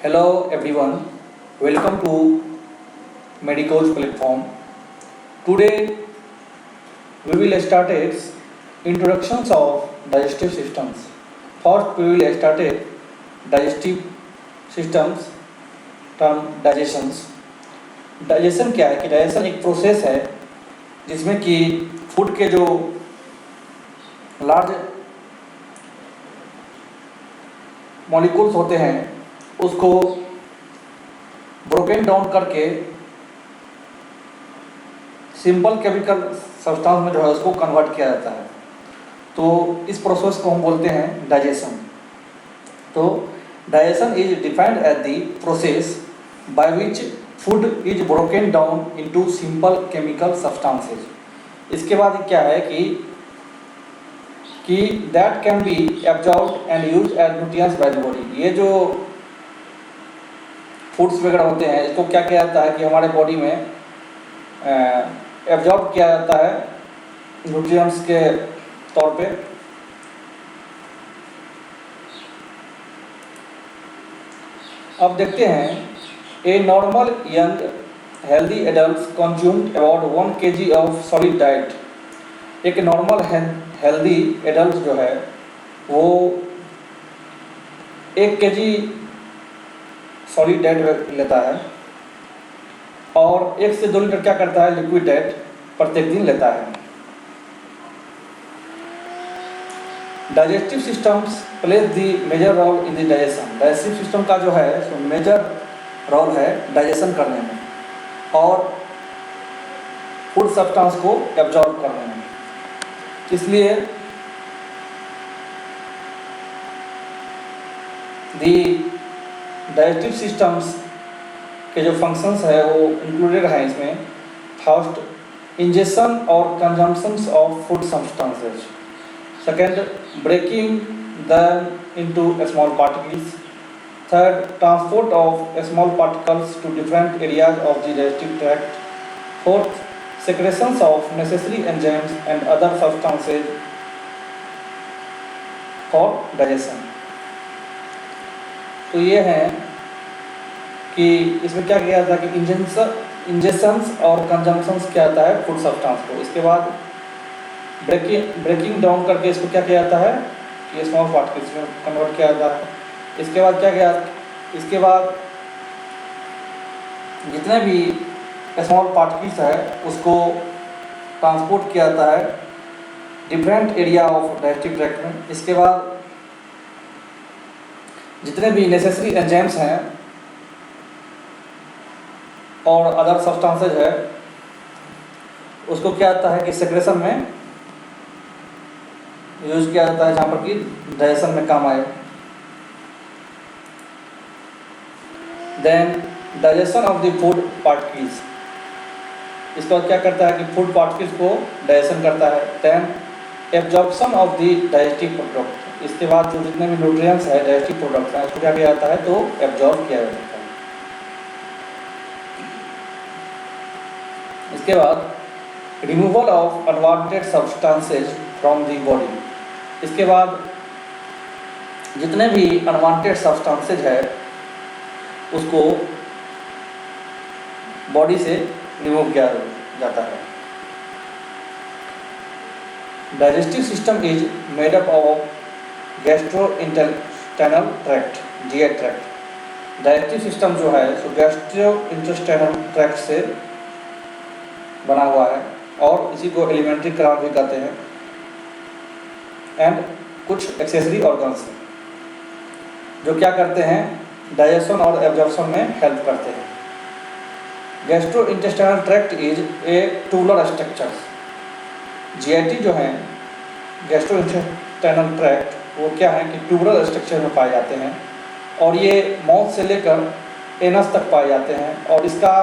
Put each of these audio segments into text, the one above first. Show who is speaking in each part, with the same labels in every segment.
Speaker 1: Hello everyone, welcome to Medico's platform. Today we will start its introductions of digestive systems. First we will start it digestive systems term digestions. Digestion क्या है कि digestion एक process है जिसमें कि food के जो large molecules होते हैं उसको ब्रोकन डाउन करके सिंपल केमिकल सब्सटेंस में जो है उसको कन्वर्ट किया जाता है। तो इस प्रोसेस को हम बोलते हैं डाइजेशन। तो digestion is defined as the process by which food is broken down into simple chemical substances. इसके बाद क्या है कि that can be absorbed and used as nutrients by the body. ये जो फूड्स वगैरह होते हैं इसको क्या किया जाता है कि हमारे बॉडी में एब्जॉर्ब किया जाता है न्यूट्रिएंट्स के तौर पे। अब देखते हैं a normal young healthy adult consumed about 1 kg of solid diet. एक नॉर्मल हेल्दी एडल्ट जो है वो 1 kg सॉलिड डाइट लेता है और 1 से 2 लीटर क्या करता है लिक्विड डाइट प्रत्येक दिन लेता है। Digestive systems plays the major role in the digestion. Digestive system का जो है सो मेजर रोल है डाइजेशन करने में और फूड सब्सटेंस को एब्जॉर्ब करने में। इसलिए दी डाइजेस्टिव सिस्टम्स के जो फंक्शंस है वो इंक्लूडेड है इसमें। फर्स्ट इंजेक्शन और consumptions of food substances. Second breaking them into small particles. Third transport of small particles to different areas of the digestive tract. Fourth secretions of necessary enzymes and other substances for digestion. तो ये है कि इसमें क्या किया जाता है कि इंजेक्शंस और कंजम्पशंस क्या आता है फूड सब्सटेंस को। इसके बाद ब्रेकिंग डाउन करके इसको क्या किया जाता है कि स्मॉल पार्टिकल्स में कन्वर्ट किया जाता है। इसके बाद क्या किया, इसके बाद जितने भी स्मॉल पार्टिकल्स है उसको ट्रांसपोर्ट किया जाता है different area of digestive tract में। इसके बाद जितने भी नेसेसरी एंजाइम्स हैं और अदर सब्सटेंसेज है उसको क्या आता है कि सेक्रेशन में यूज किया जाता है जहाँ पर कि डाइजेशन में काम आए। Then digestion of the food particles. इसके बाद क्या करता है कि फूड पार्टिकल्स को डाइजेशन करता है। Then absorption of the digestive product. इसके बाद जो जितने भी न्यूट्रिएंट्स है डाइजेस्टिव प्रोडक्ट्स हैं उसको क्या किया जाता है तो एब्जॉर्ब किया जाता है। इसके बाद removal of unwanted substances from the body. इसके बाद जितने भी अनवांटेड सब्सटेंसेज है उसको बॉडी से रिमूव किया जाता है। Digestive system is made up of gastrointestinal tract GI tract. Digestive system जो है सो गैस्ट्रोइंटेस्टाइनल ट्रैक्ट से बना हुआ है और इसी को एलिमेंट्री canal भी कहते हैं। एंड कुछ एक्सेसरी ऑर्गन्स जो क्या करते हैं डाइजेशन और एब्जॉर्प्शन में हेल्प करते हैं। Gastrointestinal tract is a tubular structure. GIT जो है गैस्ट्रोइंटेस्टाइनल ट्रैक्ट वो क्या है कि ट्यूबुलर स्ट्रक्चर में पाए जाते हैं और ये माउथ से लेकर एनस तक पाए जाते हैं और इसका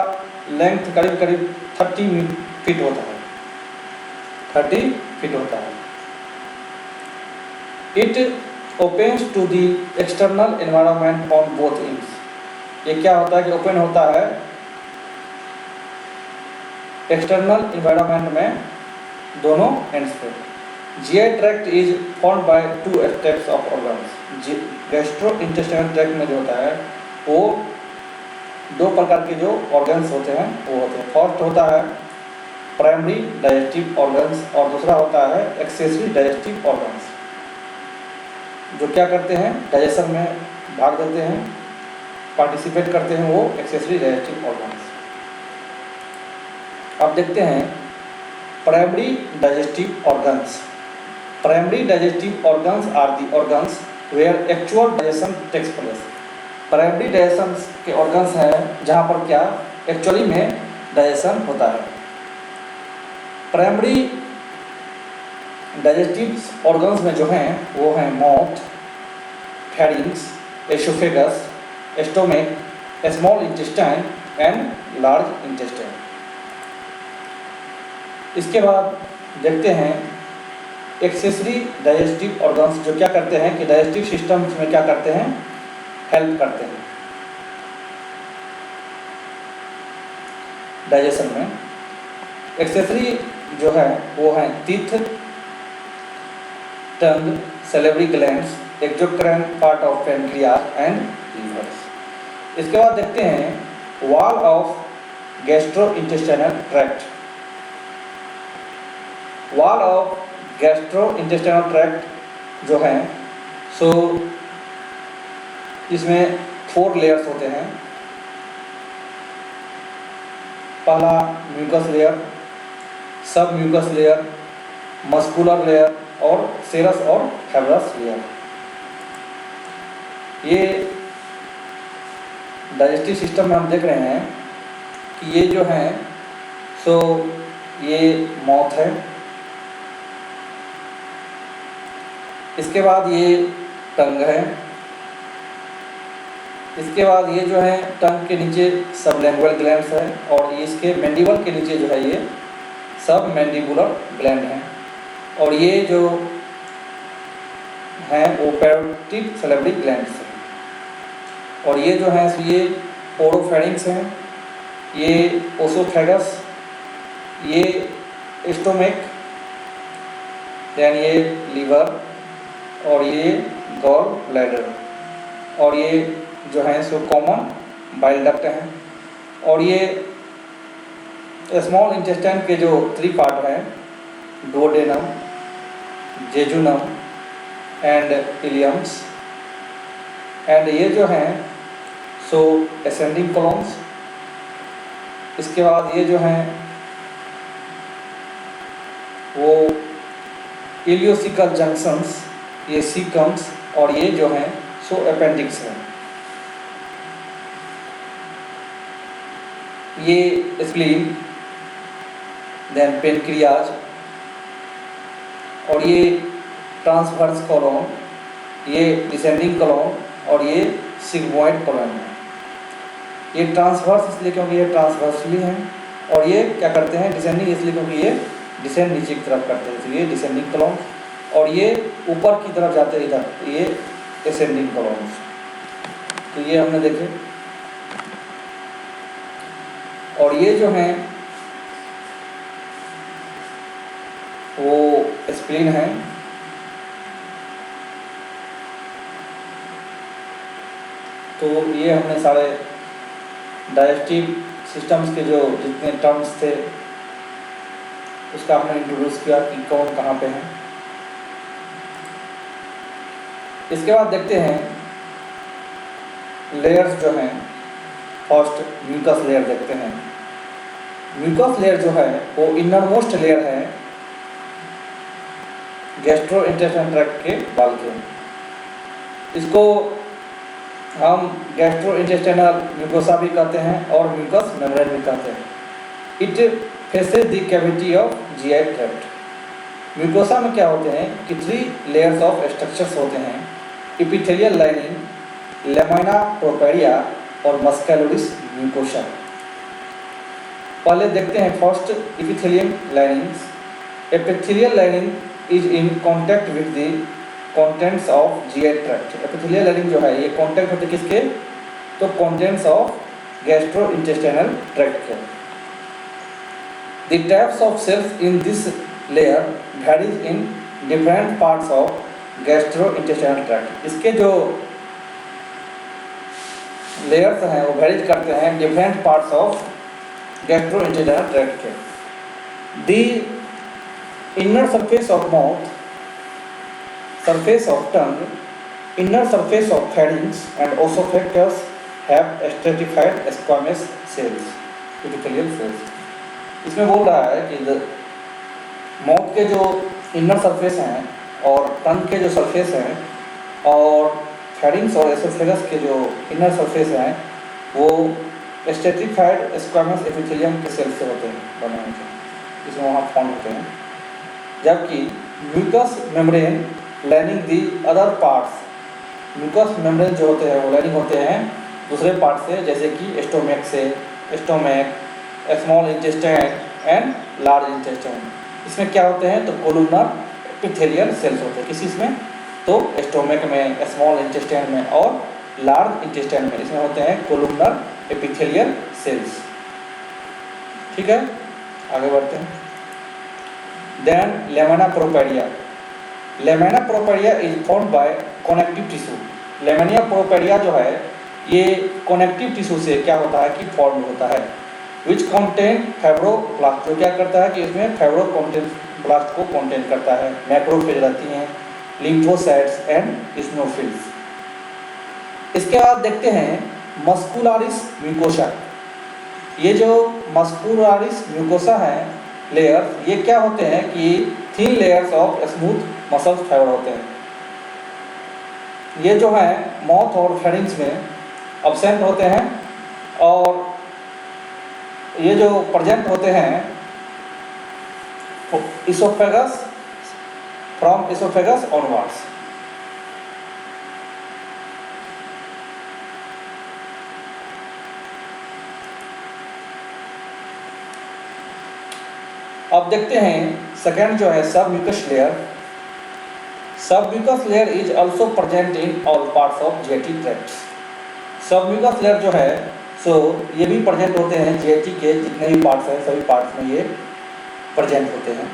Speaker 1: लेंथ करीब करीब 30 फीट होता है। 30 फीट होता है। It opens to the external environment on both ends. ये क्या होता है कि ओपन होता है एक्सटर्नल एनवायरनमेंट में दोनों एंड्स पे। GI tract is formed bye 2 types of organs. Gastrointestinal tract में जो होता है वो दो प्रकार के जो ऑर्गन्स होते हैं वो होते हैं। फर्स्ट होता है प्राइमरी डाइजेस्टिव ऑर्गन्स और दूसरा होता है एक्सेसरी डाइजेस्टिव ऑर्गन्स, जो क्या करते हैं डाइजेशन में भाग देते हैं, पार्टिसिपेट करते हैं, वो एक्सेसरी डाइजेस्टिव ऑर्गन्स। अब देखते हैं primary digestive organs. Primary digestive organs are the organs where actual digestion takes place. Primary digestion के ऑर्गन्स हैं जहाँ पर क्या एक्चुअली में डाइजेशन होता है। प्राइमरी डाइजेस्टिव ऑर्गन्स में जो हैं वो हैं mouth, pharynx, oesophagus, stomach, small intestine and large intestine. इसके बाद देखते हैं एक्सेसरी डाइजेस्टिव ऑर्गन्स, जो क्या करते हैं कि डाइजेस्टिव सिस्टम में क्या करते हैं, हेल्प करते हैं डाइजेशन में। एक्सेसरी जो है वो है teeth, tongue, salivary glands, exocrine part of pancreas and levers. इसके बाद देखते हैं wall of gastrointestinal tract. Wall of gastrointestinal tract जो है सो इसमें 4 लेयर्स होते हैं। पहला mucus layer, sub mucus layer, muscular layer और सेरस और फाइब्रस लेयर। ये डाइजेस्टिव सिस्टम में हम देख रहे हैं कि ये जो है सो ये माउथ है, इसके बाद ये टंग है, इसके बाद ये जो है टंग के नीचे सबलैंगुअल ग्लैंड्स है और इसके मैंडिबल के नीचे जो है ये सब मैंडिबुलर ग्लैंड हैं और ये जो हैं वो पैरोटिड सैलिवरी ग्लैंड्स हैं और ये जो है ये ओरोफेरिंक्स हैं, ये ओसोफेगस, ये स्टोमक, देन ये लीवर और ये गॉल ब्लैडर और ये जो है सो कॉमन बाइल डक्ट हैं और ये स्मॉल इंटेस्टाइन के जो 3 पार्ट हैं डुओडेनम, जेजुनम एंड इलियम्स एंड ये जो हैं सो असेंडिंग कोलॉन्स। इसके बाद ये जो हैं वो इलियोसिकल जंक्शंस, ये सीकम्स और ये जो हैं सो अपेंडिक्स हैं। ये स्प्लीन, देन पेनक्रियाज और ये ट्रांसवर्स कॉलोन, ये डिसेंडिंग कॉलोन और ये सिग्मोइड कॉलोन है। ये ट्रांसवर्स इसलिए क्योंकि ये ट्रांसवर्सली हैं और ये क्या करते हैं डिसेंडिंग इसलिए क्योंकि ये डिसेंड नीचे की तरफ करते हैं, तो ये डिसेंडिंग कॉलोन और ये ऊपर की तरफ जाते हैं इधर, ये असेंडिंग कॉलोन। तो ये हमने देखे और ये जो हैं वो स्प्लीन है, तो ये हमने सारे डाइजेस्टिव सिस्टम्स के जो जितने टर्म्स थे उसका आपने इंट्रोड्यूस किया कि कौन कहाँ पे हैं। इसके बाद देखते हैं लेयर्स जो हैं। फर्स्ट म्यूकस लेयर देखते हैं। म्यूकस लेयर जो है वो इनर मोस्ट लेयर है गैस्ट्रोइंटेस्टाइनल ट्रैक्ट के बाल के। इसको हम गैस्ट्रोइंटेस्टाइनल म्यूकोसा भी कहते हैं और म्यूकस मेम्ब्रेन भी कहते हैं। It faces the cavity of GI tract. Mucosa में क्या होते हैं कि 3 लेयर्स ऑफ स्ट्रक्चर्स होते हैं, एपिथेलियल लाइनिंग, लेमाइना प्रोपेरिया और मस्कुलरिस म्यूकोसा। पहले देखते हैं first epithelial linings. Epithelial lining is in contact with the contents of GI tract. Epithelial lining जो है ये कॉन्टैक्ट होते किसके, तो कंटेंट्स ऑफ गैस्ट्रोइंटेस्टाइनल ट्रैक्ट के। The types of cells in this layer varies in different parts of gastrointestinal tract। इसके जो layers हैं वो वेरीज करते हैं different parts of gastrointestinal tract के। The inner surface of mouth, surface of tongue, inner surface of pharynx and esophagus have stratified squamous cells, epithelial cells। इसमें बोल रहा है कि माउथ के जो इनर सरफेस हैं और टंग के जो सरफेस हैं और फेरिंग्स और एसोफेगस के जो इनर सरफेस हैं वो स्ट्रेटिफाइड स्क्वामस एपिथेलियम के सेल से होते हैं बने होते हैं, इसमें वहाँ फाउंड होते हैं। जबकि mucus membrane lining the other parts, mucus membrane जो होते हैं वो लाइनिंग होते हैं दूसरे पार्ट से, जैसे कि स्टोमैक से, stomach, small intestine and large intestine. इसमें क्या होते हैं तो कोलुमनर एपिथेलियल सेल्स होते हैं किसी इसमें, तो स्टोमैक में, स्मॉल इंटेस्टाइन में और लार्ज इंटेस्टाइन में इसमें होते हैं कोलुमनर एपिथेलियल सेल्स। ठीक है, आगे बढ़ते हैं। Then lamina propria. Lamina propria is formed by connective tissue. Lamina propria जो है ये कनेक्टिव टिश्यू से क्या होता है कि फॉर्म होता है, विच कंटेन फाइब्रोब्लास्ट, जो क्या करता है कि इसमें फाइब्रोब्लास्ट को कंटेन करता है। मैक्रोफेज रहती हैं, लिम्फोसाइट्स एंड इस्नोफिल्स। इसके बाद देखते हैं मस्कुलारिस म्यूकोसा। ये जो मस्कुलारिस म्यूकोसा है लेयर, ये क्या होते हैं कि thin layers of smooth muscle fibre होते हैं। ये जो है माउथ और फेरिंग्स में अब्सेंट होते हैं और ये जो प्रेजेंट होते हैं इसोफेगस, फ्रॉम इसोफेगस ऑनवर्ड्स। अब देखते हैं सेकेंड जो है sub mucus layer. Sub mucus layer is also present in all parts of GIT tract. Sub mucus layer जो है सो ये भी प्रेजेंट होते हैं जीआईटी के जितने भी पार्ट्स हैं सभी पार्ट्स में ये प्रेजेंट होते हैं,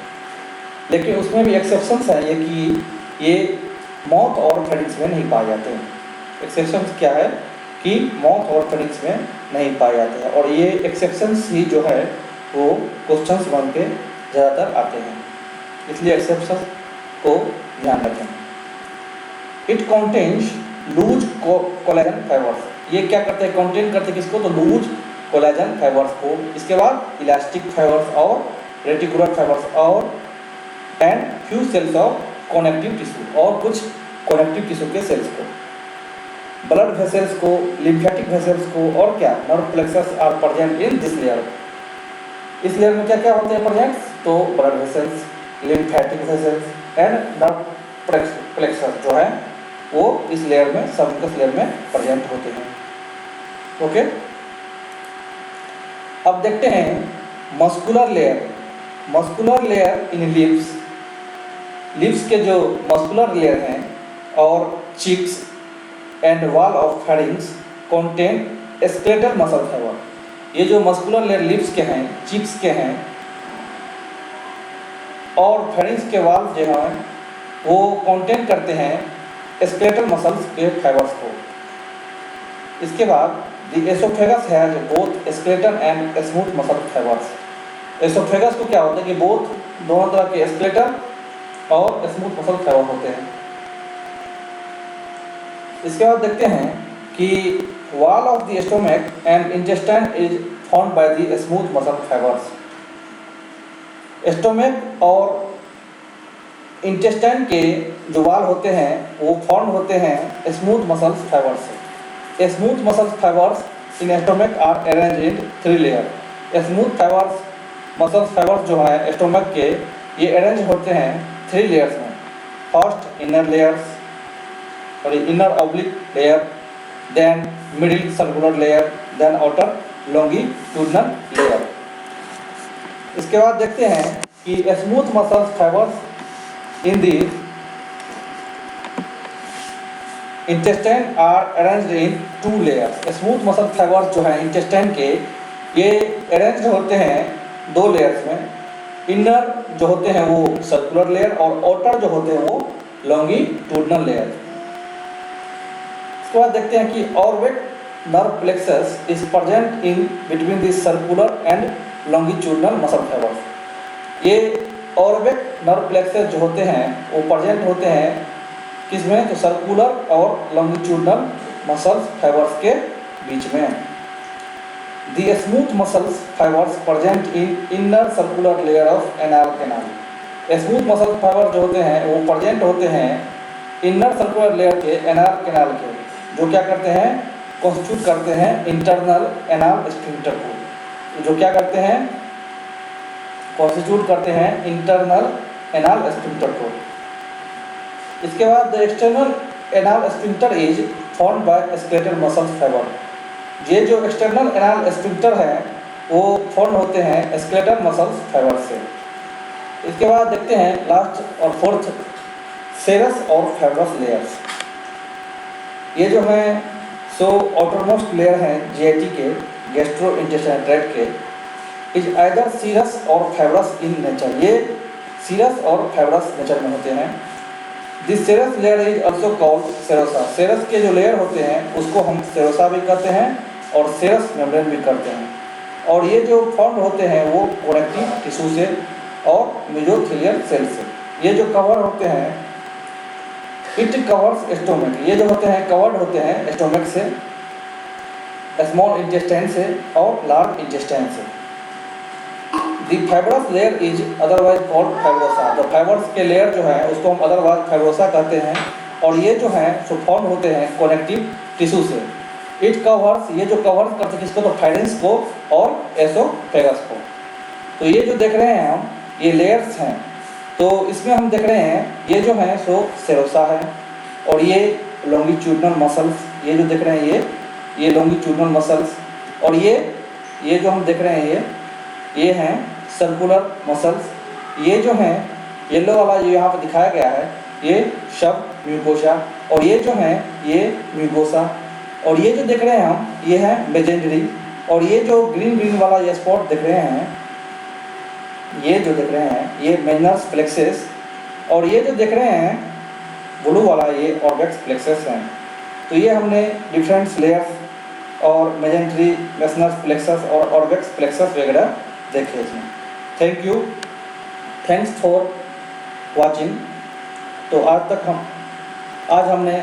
Speaker 1: लेकिन उसमें भी एक्सेप्शंस हैं ये कि ये माउथ और फेरिंग्स में नहीं पाए जाते हैं। एक्सेप्शंस क्या है कि माउथ और फेरिंग्स में नहीं पाए जाते हैं, और ये एक्सेप्शंस ही जो है वो क्वेश्चंस बन के ज़्यादातर आते हैं, इसलिए एक्सेप्शंस को ध्यान रखें। It contains loose collagen fibers. ये क्या करते हैं, कंटेन करते हैं किसको तो लूज कोलेजन फाइबर्स को। इसके बाद इलास्टिक फाइबर्स और रेटिकुलर फाइबर्स और and few cells of connective tissue, और कुछ कनेक्टिव टिश्यू के सेल्स को, ब्लड वेसल्स को, लिम्फेटिक वेसल्स को, और क्या nerve plexus are present in this layer. इस लेयर में क्या क्या होते हैं प्रेजेंट तो blood vessels, lymphatic vessels and nerve plexus जो है वो इस लेयर में, सबम्यूकस लेयर में प्रेजेंट होते हैं। ओके, अब देखते हैं muscular layer. Muscular layer in lips. Lips के जो मस्कुलर लेयर हैं और cheeks and wall of pharynx contain skeletal muscle fibre. ये जो मस्कुलर लेयर लिप्स के हैं, चीक्स के हैं और फेरिंग्स के वाल जो हैं वो कंटेन करते हैं स्केलेटल मसल्स के फाइबर्स को। इसके बाद the oesophagus has both skeletal and smooth muscle fibres. Oesophagus को क्या होता है कि बोथ दोनों तरह के स्केलेटल और स्मूथ मसल फाइबर होते हैं। इसके बाद देखते हैं कि wall of the stomach and intestine is formed by the smooth muscle fibers। Stomach और इंटेस्टाइन के जो वाल होते हैं वो फॉर्म होते हैं स्मूथ मसल फाइबर से। Smooth muscle fibers in stomach are arrange in 3 layer. Smooth fibers muscle fibers जो हैं स्टोमक के ये अरेंज होते हैं 3 लेयर्स में। फर्स्ट इनर लेयर्स और inner oblique layer, then middle circular layer, then outer longitudinal layer. इसके बाद देखते हैं कि smooth muscle fibers in the intestine are arranged in 2 layers. Smooth muscle fibers जो हैं इंटेस्टाइन के ये अरेंज्ड होते हैं 2 लेयर्स में। इनर जो होते हैं वो सर्कुलर लेयर और आउटर जो होते हैं वो लॉन्गिट्यूडिनल लेयर। उसके बाद देखते हैं कि orbit nerve plexus is present in between the circular and longitudinal muscle fibers. ये ऑर्बिक नर्व प्लेक्सस जो होते हैं वो प्रेजेंट होते हैं किसमें, तो सर्कुलर और लॉन्गिट्यूडनल मसल्स फाइबर्स के बीच में. The smooth muscles fibres present in inner circular layer of anal canal. Smooth muscle fibre जो होते हैं वो प्रेजेंट होते हैं इनर सर्कुलर लेयर के एनाल कैनाल के, जो क्या करते हैं, कॉन्स्टिट्यूट करते हैं इंटरनल एनाल स्फिंक्टर को, जो क्या करते हैं, कॉन्स्टिट्यूट करते हैं इंटरनल एनाल स्फिंक्टर को. इसके बाद the external anal sphincter is formed bye skeletal muscle fibre. ये जो एक्सटर्नल एनाल स्फिंक्टर है वो फॉर्म होते हैं स्केलेटल मसल फाइबर से. इसके बाद देखते हैं लास्ट और फोर्थ, सेरस और फाइब्रस लेयर्स. ये जो है सो आउटरमोस्ट लेयर हैं जीआईटी के, गैस्ट्रोइंटेस्टाइनल ट्रैक्ट के, इज आइदर सीरस और फाइब्रस इन नेचर. ये सीरस और फाइब्रस नेचर में होते हैं. This serous layer is also called serosa. Serous के जो लेयर होते हैं उसको हम सेरोसा भी कहते हैं और सेरस मेम्ब्रेन भी कहते हैं. और ये जो फॉर्म होते हैं वो कनेक्टिव टिश्यू से और मेसोथेलियल सेल से. ये जो कवर होते हैं इट कवर्स स्टोमक. ये जो होते हैं कवर्ड होते हैं स्टोमक से, स्मॉल इंटेस्टाइन से और लार्ज इंटेस्टाइन से. The fibrous layer is otherwise called fibrosa. तो फाइबर्स के लेयर जो है उसको हम अदरवाइज फाइब्रोसा कहते हैं. और ये जो है सो फॉर्म होते हैं कनेक्टिव टिश्यू से. इट कवर्स, ये जो कवर करते हैं किसको, तो फाइडेंस को और एसोफेगस को. तो ये जो देख रहे हैं हम ये लेयर्स हैं, तो इसमें हम देख रहे हैं ये जो है सो सेरोसा है और ये लॉन्गिट्यूडनल मसल्स, ये जो देख रहे हैं ये लॉन्गिट्यूडनल मसल्स. और ये जो हम देख रहे हैं ये हैं सर्कुलर मसल्स. ये जो हैं येलो वाला जो यहाँ पर दिखाया गया है ये सब म्यूकोसा. और ये जो हैं ये म्यूकोसा. और ये जो देख रहे हैं हम ये है मेजेंडरी. और ये जो ग्रीन वाला ये स्पॉट देख रहे हैं, ये जो देख रहे हैं ये मेजनस प्लेक्सस. और ये जो देख रहे हैं ब्लू वाला ये ऑर्बिक्स प्लेक्सस हैं. तो ये हमने डिफरेंट लेयर्स और मेजेंटरी, मेजनस प्लेक्सस और ऑर्बिक्स प्लेक्सस वगैरह देखे इसमें. Thank you, thanks for watching. तो आज हमने